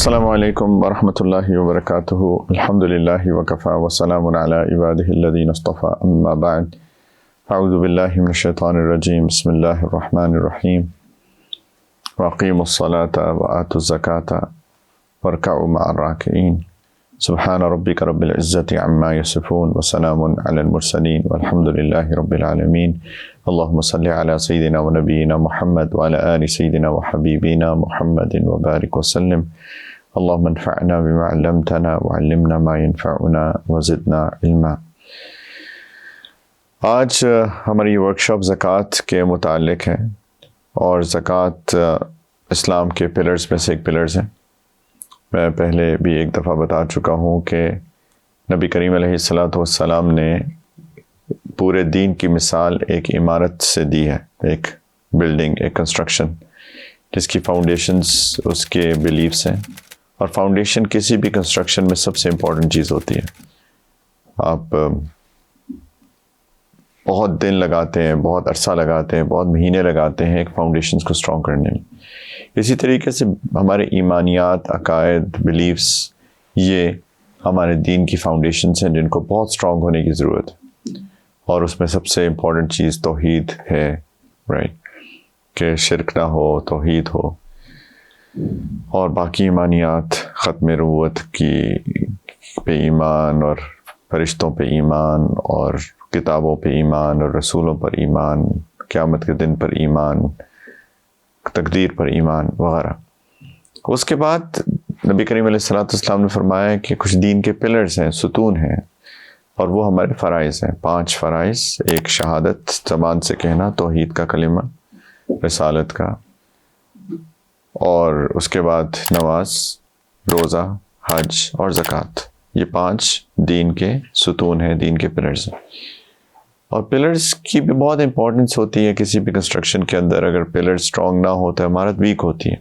السلام علیکم ورحمۃ اللہ وبرکاتہ. الحمد للہ وکفیٰ وسلام علی عبادہ الذین اصطفیٰ اما بعد. اعوذ باللہ من الشیطان الرجیم. بسم اللہ الرحمن الرحیم. واقیموا الصلاۃ وآتوا الزکاۃ وارکعوا مع الراکعین. سبحان ربک رب العزۃ عما یصفون وسلام علی المرسلین والحمد للہ رب العالمین. اللہم صلی علی سیدنا و نبینا محمد وعلی آل سیدنا و حبیبنا محمد وبارک وسلم. اللہم انفعنا بما علمتنا وعلمنا ما ينفعنا وزدنا علما. آج ہماری ورکشاپ زکوٰۃ کے متعلق ہے، اور زکوٰۃ اسلام کے پلرز میں سے ایک پلرز ہیں. میں پہلے بھی ایک دفعہ بتا چکا ہوں کہ نبی کریم علیہ الصلاۃ والسلام نے پورے دین کی مثال ایک عمارت سے دی ہے، ایک بلڈنگ، ایک کنسٹرکشن جس کی فاؤنڈیشنز اس کے بلیفس ہیں. اور فاؤنڈیشن کسی بھی کنسٹرکشن میں سب سے امپورٹنٹ چیز ہوتی ہے. آپ بہت دن لگاتے ہیں، بہت عرصہ لگاتے ہیں، بہت مہینے لگاتے ہیں ایک فاؤنڈیشنز کو اسٹرانگ کرنے میں. اسی طریقے سے ہمارے ایمانیات، عقائد، بلیفس، یہ ہمارے دین کی فاؤنڈیشنز ہیں جن کو بہت اسٹرانگ ہونے کی ضرورت ہے. اور اس میں سب سے امپورٹنٹ چیز توحید ہے، رائٹ، کہ شرک نہ ہو، توحید ہو، اور باقی ایمانیات، ختم نبوت کی پہ ایمان، اور فرشتوں پہ ایمان، اور کتابوں پہ ایمان، اور رسولوں پر ایمان، قیامت کے دن پر ایمان، تقدیر پر ایمان وغیرہ. اس کے بعد نبی کریم علیہ السلام نے فرمایا کہ کچھ دین کے پلرز ہیں، ستون ہیں، اور وہ ہمارے فرائض ہیں. 5 فرائض. ایک شہادت، زبان سے کہنا توحید کا کلمہ، رسالت کا، اور اس کے بعد نماز، روزہ، حج اور زکوٰۃ. یہ 5 دین کے ستون ہیں، دین کے پلرز ہیں. اور پلرز کی بھی بہت امپورٹنس ہوتی ہے کسی بھی کنسٹرکشن کے اندر. اگر پلر اسٹرانگ نہ ہو تو عمارت ویک ہوتی ہے،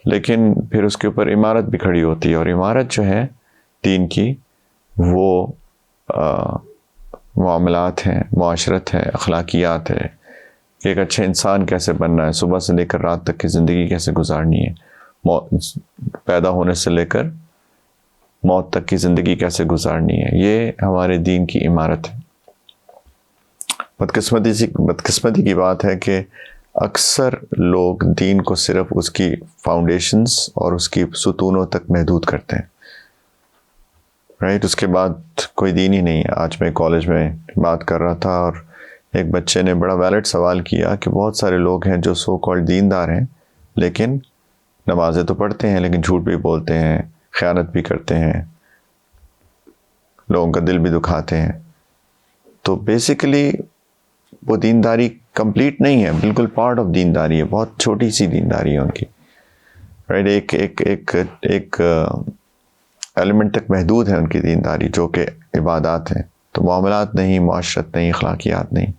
لیکن پھر اس کے اوپر عمارت بھی کھڑی ہوتی ہے. اور عمارت جو ہے دین کی، وہ معاملات ہیں، معاشرت ہے، اخلاقیات ہے کہ ایک اچھے انسان کیسے بننا ہے، صبح سے لے کر رات تک کی زندگی کیسے گزارنی ہے، پیدا ہونے سے لے کر موت تک کی زندگی کیسے گزارنی ہے. یہ ہمارے دین کی عمارت ہے. بدقسمتی کی بات ہے کہ اکثر لوگ دین کو صرف اس کی فاؤنڈیشنز اور اس کی ستونوں تک محدود کرتے ہیں، رائٹ. اس کے بعد کوئی دین ہی نہیں ہے. آج میں کالج میں بات کر رہا تھا، اور ایک بچے نے بڑا ویلڈ سوال کیا کہ بہت سارے لوگ ہیں جو سو کالڈ دیندار ہیں، لیکن نمازیں تو پڑھتے ہیں لیکن جھوٹ بھی بولتے ہیں، خیانت بھی کرتے ہیں، لوگوں کا دل بھی دکھاتے ہیں. تو بیسیکلی وہ دینداری کمپلیٹ نہیں ہے، بالکل پارٹ آف دینداری ہے، بہت چھوٹی سی دینداری ہے ان کی، رائٹ. ایک ایلیمنٹ تک محدود ہے ان کی دینداری، جو کہ عبادات ہیں. تو معاملات نہیں، معاشرت نہیں، اخلاقیات نہیں.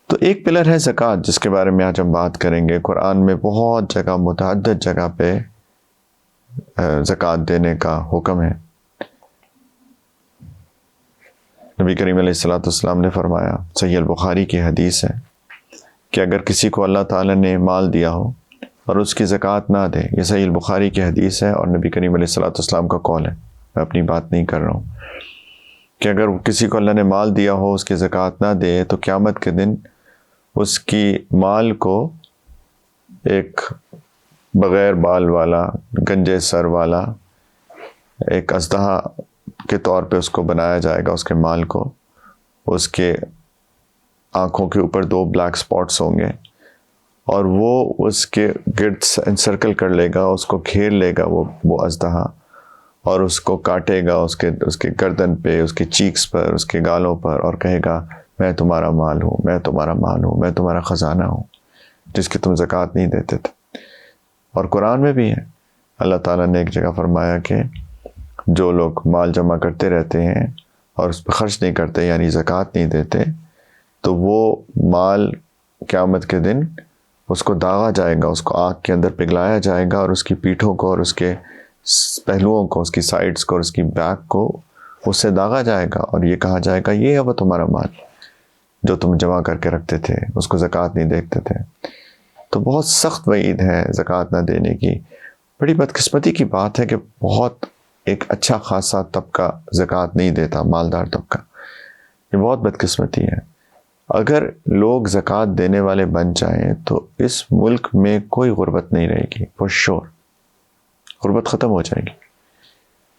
تو ایک پلر ہے زکوٰۃ، جس کے بارے میں آج ہم بات کریں گے. قرآن میں بہت جگہ، متعدد جگہ پہ زکوٰۃ دینے کا حکم ہے. نبی کریم علیہ السلام نے فرمایا، صحیح البخاری کی حدیث ہے، کہ اگر کسی کو اللہ تعالیٰ نے مال دیا ہو اور اس کی زکوٰۃ نہ دے، یہ صحیح البخاری کی حدیث ہے اور نبی کریم علیہ السلام کا قول ہے، میں اپنی بات نہیں کر رہا ہوں، کہ اگر کسی کو اللہ نے مال دیا ہو، اس کی زکوٰۃ نہ دے، تو قیامت کے دن اس کی مال کو ایک بغیر بال والا، گنجے سر والا ایک اژدہا کے طور پہ اس کو بنایا جائے گا. اس کے مال کو، اس کے آنکھوں کے اوپر 2 بلیک سپاٹس ہوں گے، اور وہ اس کے گرد انسرکل کر لے گا، اس کو گھیر لے گا وہ اژدہا، اور اس کو کاٹے گا اس کے گردن پہ، اس کے چیکس پر، اس کے گالوں پر، اور کہے گا میں تمہارا مال ہوں، میں تمہارا مال ہوں، میں تمہارا خزانہ ہوں، جس کی تم زکوٰۃ نہیں دیتے تھے. اور قرآن میں بھی ہے، اللہ تعالیٰ نے ایک جگہ فرمایا کہ جو لوگ مال جمع کرتے رہتے ہیں اور اس پہ خرچ نہیں کرتے، یعنی زکوٰۃ نہیں دیتے، تو وہ مال قیامت کے دن اس کو داغا جائے گا، اس کو آگ کے اندر پگھلایا جائے گا، اور اس کی پیٹھوں کو، اور اس کے پہلوؤں کو، اس کی سائڈز کو، اور اس کی بیک کو اس سے داغا جائے گا، اور یہ کہا جائے گا یہ ہے وہ تمہارا مال جو تم جمع کر کے رکھتے تھے، اس کو زکوٰۃ نہیں دیتے تھے. تو بہت سخت وعید ہے زکوٰۃ نہ دینے کی۔ بڑی بدقسمتی کی بات ہے کہ بہت ایک اچھا خاصا طبقہ زکوٰۃ نہیں دیتا، مالدار طبقہ، یہ بہت بدقسمتی ہے۔ اگر لوگ زکوٰۃ دینے والے بن جائیں تو اس ملک میں کوئی غربت نہیں رہے گی، فور شور۔ غربت ختم ہو جائے گی،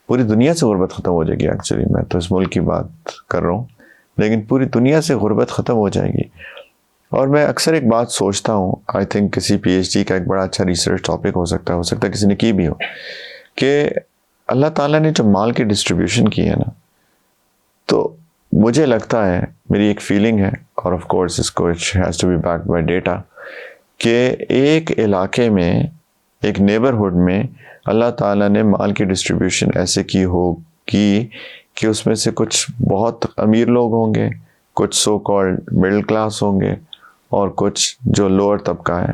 پوری دنیا سے غربت ختم ہو جائے گی۔ ایکچولی میں تو اس ملک کی بات کر رہا ہوں، لیکن پوری دنیا سے غربت ختم ہو جائے گی۔ اور میں اکثر ایک بات سوچتا ہوں، آئی تھنک کسی پی ایچ ڈی کا ایک بڑا اچھا ریسرچ ٹاپک ہو سکتا ہے کسی نے کی بھی ہو، کہ اللہ تعالیٰ نے جو مال کی ڈسٹریبیوشن کی ہے نا، تو مجھے لگتا ہے، میری ایک فیلنگ ہے، اور آف کورس اس کو it has to be backed by data, کہ ایک علاقے میں، ایک نیبرہڈ میں اللہ تعالیٰ نے مال کی ڈسٹریبیوشن ایسے کی ہوگی کہ اس میں سے کچھ بہت امیر لوگ ہوں گے، کچھ سو کالڈ مڈل کلاس ہوں گے، اور کچھ جو لوور طبقہ ہے۔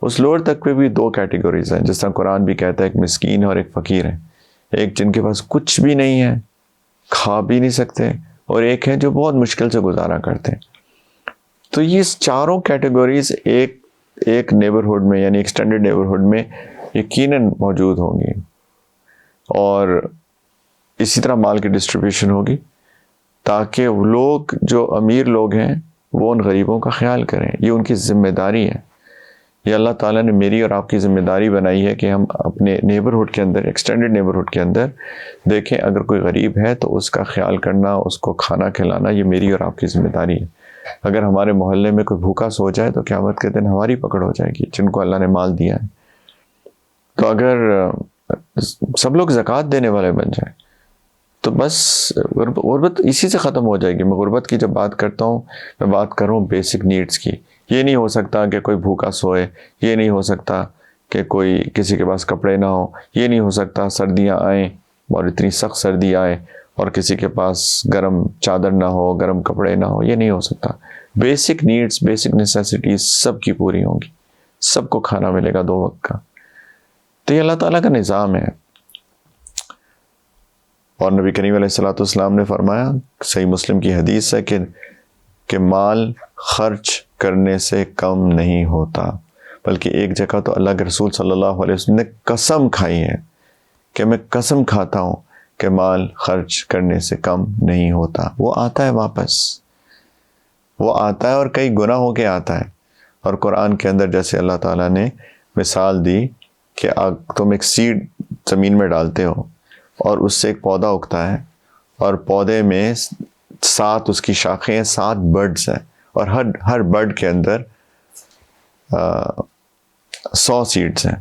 اس لوور طبقے بھی دو کیٹیگریز ہیں، جس طرح قرآن بھی کہتا ہے، ایک مسکین اور ایک فقیر ہے۔ ایک جن کے پاس کچھ بھی نہیں ہے، کھا بھی نہیں سکتے، اور ایک ہے جو بہت مشکل سے گزارا کرتے ہیں۔ تو یہ چاروں کیٹیگریز ایک نیبرہڈ میں، یعنی ایکسٹینڈڈ نیبرہڈ میں یقیناً موجود ہوں گی، اور اسی طرح مال کی ڈسٹریبیوشن ہوگی، تاکہ وہ لوگ جو امیر لوگ ہیں وہ ان غریبوں کا خیال کریں۔ یہ ان کی ذمہ داری ہے، یہ اللہ تعالیٰ نے میری اور آپ کی ذمہ داری بنائی ہے کہ ہم اپنے نیبرہڈ کے اندر، ایکسٹینڈڈ نیبرہڈ کے اندر دیکھیں، اگر کوئی غریب ہے تو اس کا خیال کرنا، اس کو کھانا کھلانا، یہ میری اور آپ کی ذمہ داری ہے۔ اگر ہمارے محلے میں کوئی بھوکا سو جائے تو قیامت کے دن ہماری پکڑ ہو جائے گی، جن کو اللہ نے مال دیا ہے۔ تو اگر سب لوگ زکوٰۃ دینے والے بن جائیں تو بس غربت اسی سے ختم ہو جائے گی۔ میں غربت کی جب بات کرتا ہوں، میں بات کر رہا ہوں بیسک نیڈز کی۔ یہ نہیں ہو سکتا کہ کوئی بھوکا سوئے، یہ نہیں ہو سکتا کہ کوئی کسی کے پاس کپڑے نہ ہوں، یہ نہیں ہو سکتا سردیاں آئیں اور اتنی سخت سردی آئے اور کسی کے پاس گرم چادر نہ ہو، گرم کپڑے نہ ہو، یہ نہیں ہو سکتا۔ بیسک نیڈز، بیسک نیسیسٹیز سب کی پوری ہوں گی، سب کو کھانا ملے گا 2 وقت کا۔ تو یہ اللہ تعالیٰ کا نظام ہے۔ اور نبی کریم علیہ الصلوۃ والسلام نے فرمایا، صحیح مسلم کی حدیث ہے کہ مال خرچ کرنے سے کم نہیں ہوتا، بلکہ ایک جگہ تو اللہ کے رسول صلی اللہ علیہ وسلم نے قسم کھائی ہے کہ میں قسم کھاتا ہوں کہ مال خرچ کرنے سے کم نہیں ہوتا۔ وہ آتا ہے واپس، وہ آتا ہے اور کئی گنا ہو کے آتا ہے۔ اور قرآن کے اندر جیسے اللہ تعالیٰ نے مثال دی کہ تم ایک سیڈ زمین میں ڈالتے ہو اور اس سے ایک پودا اگتا ہے، اور پودے میں 7 اس کی شاخیں ہیں، 7 برڈز ہیں، اور ہر برڈ کے اندر 100 سیڈز ہیں۔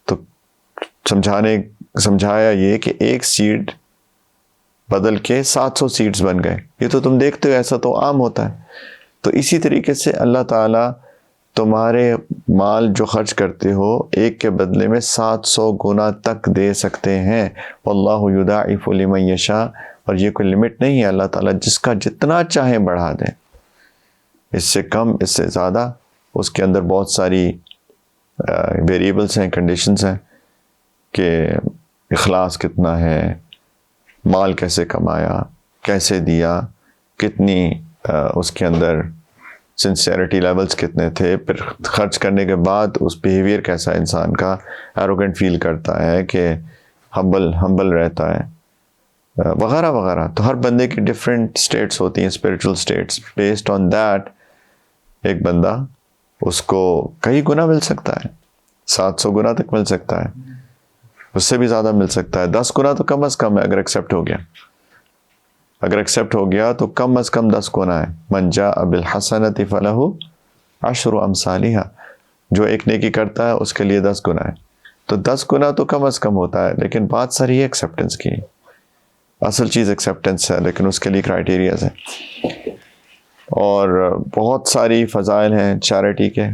تو سمجھایا یہ کہ ایک سیڈ بدل کے 700 سیڈز بن گئے۔ یہ تو تم دیکھتے ہو، ایسا تو عام ہوتا ہے۔ تو اسی طریقے سے اللہ تعالیٰ تمہارے مال جو خرچ کرتے ہو، ایک کے بدلے میں 700 گنا تک دے سکتے ہیں۔ واللہ یضاعف لمن یشاء، اور یہ کوئی لمٹ نہیں ہے، اللہ تعالیٰ جس کا جتنا چاہیں بڑھا دیں، اس سے کم، اس سے زیادہ۔ اس کے اندر بہت ساری ویریبلس ہیں، کنڈیشنز ہیں، کہ اخلاص کتنا ہے، مال کیسے کمایا، کیسے دیا، کتنی اس کے اندر سنسیئرٹی لیولز کتنے تھے، پھر خرچ کرنے کے بعد اس بیہیویئر کیسا انسان کا، ایروگنٹ فیل کرتا ہے کہ ہمبل رہتا ہے، وغیرہ وغیرہ۔ تو ہر بندے کی ڈفرینٹ سٹیٹس ہوتی ہیں، spiritual states. Based on that ایک بندہ، اس کو کئی گنا مل سکتا ہے، 700 گنا تک مل سکتا ہے، اس سے بھی زیادہ مل سکتا ہے، 10 گنا تو کم از کم ہے۔ اگر ایکسیپٹ ہو گیا، اگر ایکسیپٹ ہو گیا تو کم از کم 10 گنا ہے۔ من جاء بالحسنۃ فلہ 10 امثالھا، جو ایک نیکی کرتا ہے اس کے لیے 10 گنا ہے۔ تو 10 گنا تو کم از کم ہوتا ہے، لیکن بات ساری ہے ایکسیپٹنس کی۔ اصل چیز ایکسیپٹنس ہے، لیکن اس کے لیے کرائیٹیریاز ہیں، اور بہت ساری فضائل ہیں چیریٹی کے۔